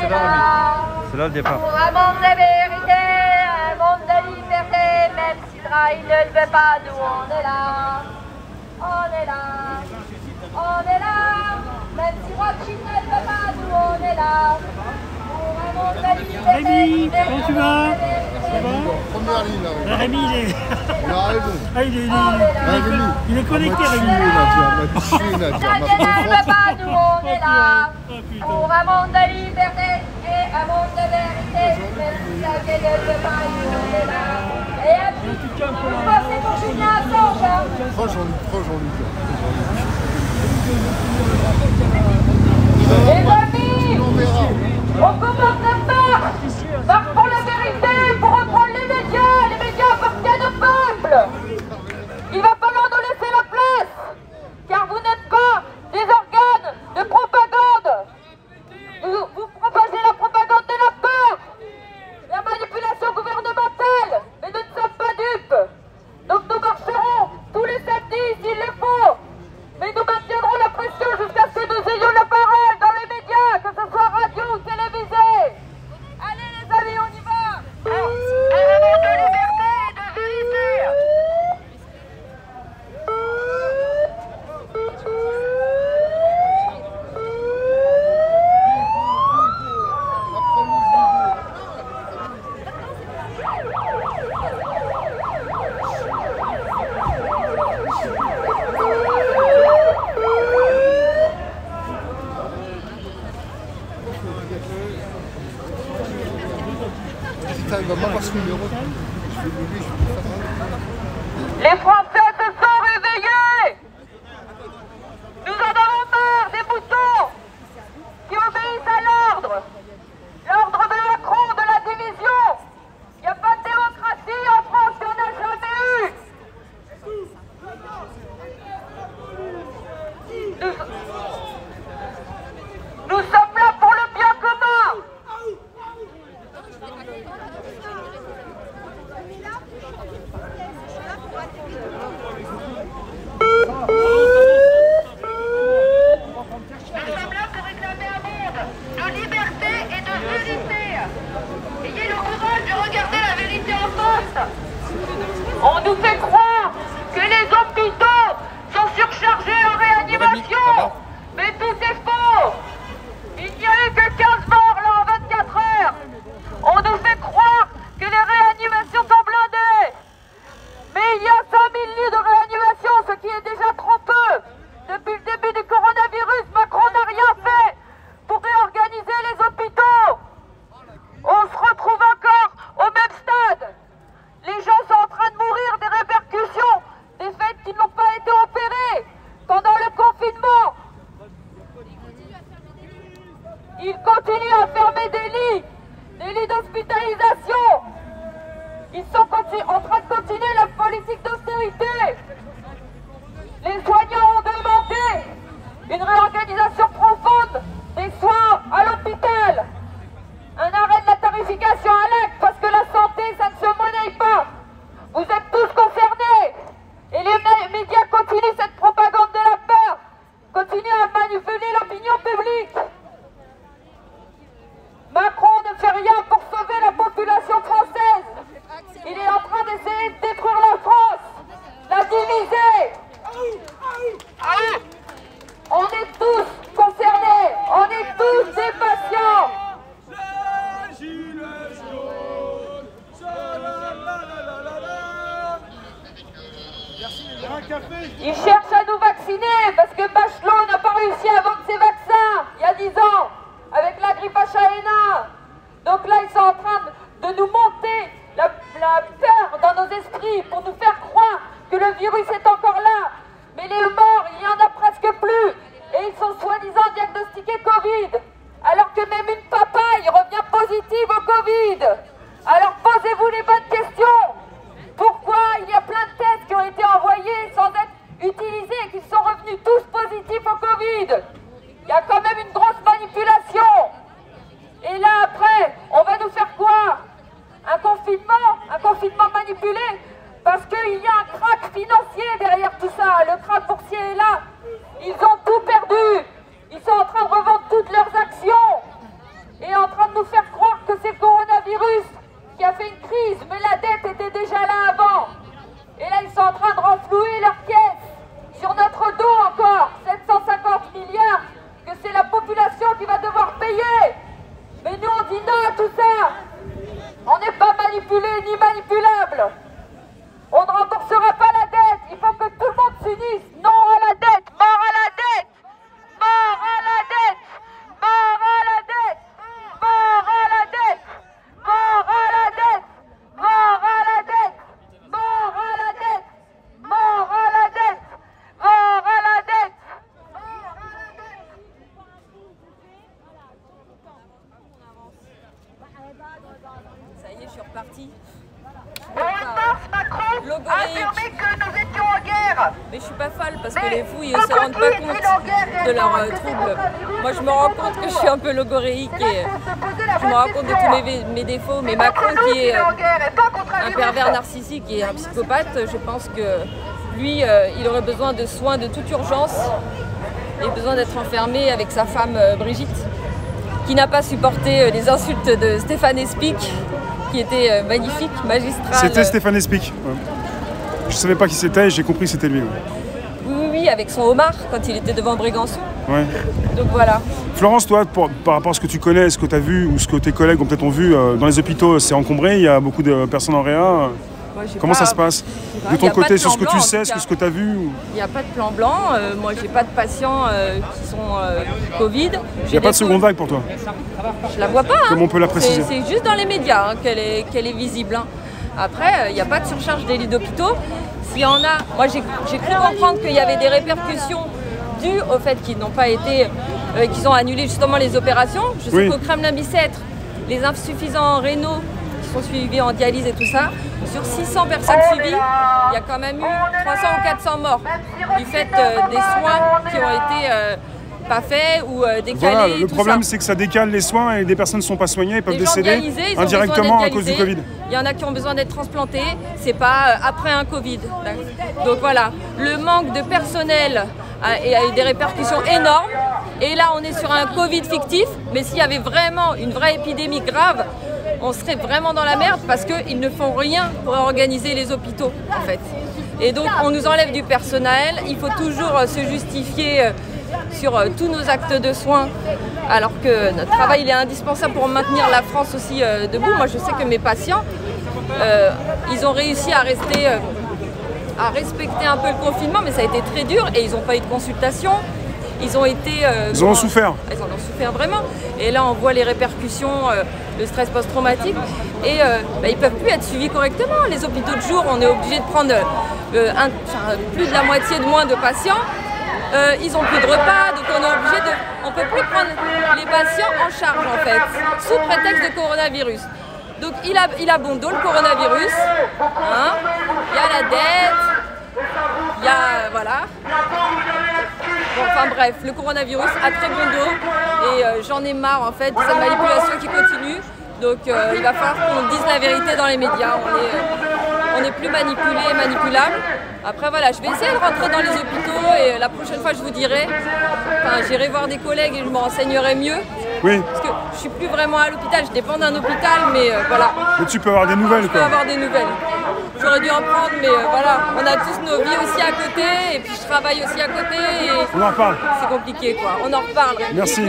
c'est là, c'est là le départ. Pour un monde de vérité, un monde de liberté, même si Israël ne le veut pas, nous on est là. On est là. On est là. Même si Rothschild ne le veut pas, nous on est là. Pour un monde de liberté. Rémi, comment tu vas? Ça va? Première ligne là. Rémi, il est... Il a raison. Ah, il est connecté, Rémi. Tu ne veut pas, nous on est là. Pour un monde de liberté et un monde de vérité, même si Israël ne le veut pas, nous on est là. Et un petit peu, c'est pour Julien Assange. Proche Jean-Luc. Les amis, on commence la marche pour la vérité, pour reprendre les médias appartiennent au peuple. Il va falloir nous laisser la place, car vous n'êtes pas des organes de propagande. Vous propagez la propagande de la peur, la manipulation gouvernementale, mais nous ne sommes pas dupes. Donc nous marcherons tous les samedis s'il le faut, mais nous maintiendrons la pression jusqu'à ce que nous ayons la parole dans les médias, que ce soit radio ou télévisé. Allez les amis, on y va. Un moment de liberté et de vérité. Il va m'avoir ce numéro. Les Français se sont réveillés. Nous en avons marre des boutons qui obéissent à l'ordre. L'ordre de Macron, de la division. Il n'y a pas de démocratie en France qu'on n'a jamais eu. Nous sommes là pour le bien commun. Nous sommes là pour réclamer un monde de liberté et de vérité. Ayez le courage de regarder la vérité en face. On nous fait croire que les hôpitaux sont surchargés en réanimation. Mais tout est faux. Il n'y a eu que 15 morts là en 24 heures. On nous fait croire que les réanimations sont blindées. Mais il y a 100 000 lits de réanimation, ce qui est déjà trop peu. Depuis le début du coronavirus, Macron n'a rien fait pour réorganiser les hôpitaux. On se retrouve encore au même stade. Les gens sont en train de mourir des répercussions des faits qui n'ont pas été opérés pendant le confinement. Ils continuent à fermer des lits d'hospitalisation. Ils sont en train de continuer la politique d'austérité. Les soignants ont demandé une réorganisation profonde des soins à l'hôpital. Un arrêt de la tarification à l'acte parce que la santé, ça ne se monnaie pas. Vous êtes tous concernés. Et les médias continuent cette propagande de la peur. Continuent à manipuler l'opinion publique. Macron ne fait rien pour sauver la population française. Il est en train d'essayer de détruire la France, la diviser. On est tous concernés, on est tous des patients. Ils cherchent à nous vacciner parce que Bachelot n'a pas réussi à vendre ses vaccins il y a 10 ans avec la grippe H1N1. Donc là, ils sont en train de nous monter la peur dans nos esprits pour nous faire croire que le virus est encore là. Mais les morts, il n'y en a presque plus. Et ils sont soi-disant diagnostiqués Covid. Alors que même une papaye revient positive au Covid. Alors posez-vous les bonnes questions. Pourquoi il y a plein de tests qui ont été envoyés sans être utilisés et qui sont revenus tous positifs au Covid? Il y a quand même une grosse manipulation. Et là après, on va nous faire quoi? Un confinement manipulé parce qu'il y a un krach financier derrière tout ça. Le krach boursier est là. Ils ont tout perdu. Ils sont en train de revendre toutes leurs actions et en train étaient déjà là avant. Et là, ils sont en train de renflouer leurs caisses. Sur notre dos encore, 750 milliards, que c'est la population qui va devoir payer. Mais nous, on dit non à tout ça. On n'est pas manipulé ni manipulable. On ne remboursera pas la dette. Il faut que tout le monde s'unisse. Non à la dette. Mort à la dette. Mort à la dette. Mort à la dette. Mort à la dette. Mort à la dette. Mort à la dette. Mort à la dette. Mort à la dette. Mort à la dette. Ça y est, je suis repartie. Macron a affirmé que nous étions en guerre. Mais je suis pas folle parce que les fouilles ne se rendent pas compte de leurs troubles. Moi, je me rends compte que je suis un peu logoréique et je me rends compte de tous mes défauts. Mais Macron, qui est un pervers narcissique et un psychopathe, je pense que lui, il aurait besoin de soins de toute urgence et besoin d'être enfermé avec sa femme Brigitte, qui n'a pas supporté les insultes de Stéphane Espic, qui était magnifique, magistral. C'était Stéphane Espic. Ouais. Je savais pas qui c'était et j'ai compris que c'était lui. Ouais. Oui, avec son homard, quand il était devant Brégançon. Ouais. Donc voilà. Florence, toi, par rapport à ce que tu connais, ce que tu as vu ou ce que tes collègues ont peut-être vu, dans les hôpitaux, c'est encombré, il y a beaucoup de personnes en réa. Moi, comment ça se passe? De ton côté, sur ce que tu sais, ce que tu as vu Il n'y a pas de plan blanc. Moi, j'ai pas de patients qui sont Covid. Il n'y a pas de seconde vague pour toi? Je la vois pas. Comme on peut la préciser. C'est juste dans les médias qu'elle est visible. Hein. Après, il n'y a pas de surcharge des lits d'hôpitaux. S'il y en a, moi j'ai cru comprendre qu'il y avait des répercussions dues au fait qu'ils n'ont pas été, qu'ils ont annulé justement les opérations. Je sais qu'au Kremlin-Bicêtre, les insuffisants rénaux qui sont suivis en dialyse et tout ça, sur 600 personnes suivies, il y a quand même eu 300 ou 400 morts du fait des soins qui ont été pas faits ou décalés. Voilà, le problème, c'est que ça décale les soins et des personnes ne sont pas soignées et peuvent décéder indirectement à cause du Covid. Il y en a qui ont besoin d'être transplantés, c'est pas après un Covid. Donc voilà, le manque de personnel a eu des répercussions énormes. Et là, on est sur un Covid fictif, mais s'il y avait vraiment une vraie épidémie grave, on serait vraiment dans la merde parce qu'ils ne font rien pour organiser les hôpitaux, en fait. Et donc, on nous enlève du personnel, il faut toujours se justifier sur tous nos actes de soins, alors que notre travail il est indispensable pour maintenir la France aussi debout. Moi, je sais que mes patients, ils ont réussi à rester, à respecter un peu le confinement, mais ça a été très dur et ils n'ont pas eu de consultation. Ils ont été... ils en ont souffert. Ils en ont souffert vraiment. Et là, on voit les répercussions, le stress post-traumatique. Et ils ne peuvent plus être suivis correctement. Les hôpitaux de jour, on est obligé de prendre plus de la moitié de moins de patients. Ils n'ont plus de repas, donc on est obligé de... On ne peut plus prendre les patients en charge, en fait, sous prétexte de coronavirus. Donc il a bon dos, le coronavirus. Hein, il y a la dette, il y a... Voilà. Bon, enfin bref, le coronavirus a très bon dos et j'en ai marre en fait de cette manipulation qui continue. Donc il va falloir qu'on dise la vérité dans les médias. On n'est plus manipulé et manipulable. Après voilà, je vais essayer de rentrer dans les hôpitaux et la prochaine fois je vous dirai. Enfin, j'irai voir des collègues et je me renseignerai mieux. Oui. Parce que je suis plus vraiment à l'hôpital, je dépends d'un hôpital, mais voilà. Mais tu peux avoir des nouvelles, quoi. Je peux avoir des nouvelles. J'aurais dû en prendre, mais voilà. On a tous nos vies aussi à côté, et puis je travaille aussi à côté. Et on en reparle. C'est compliqué, quoi. On en reparle. Merci.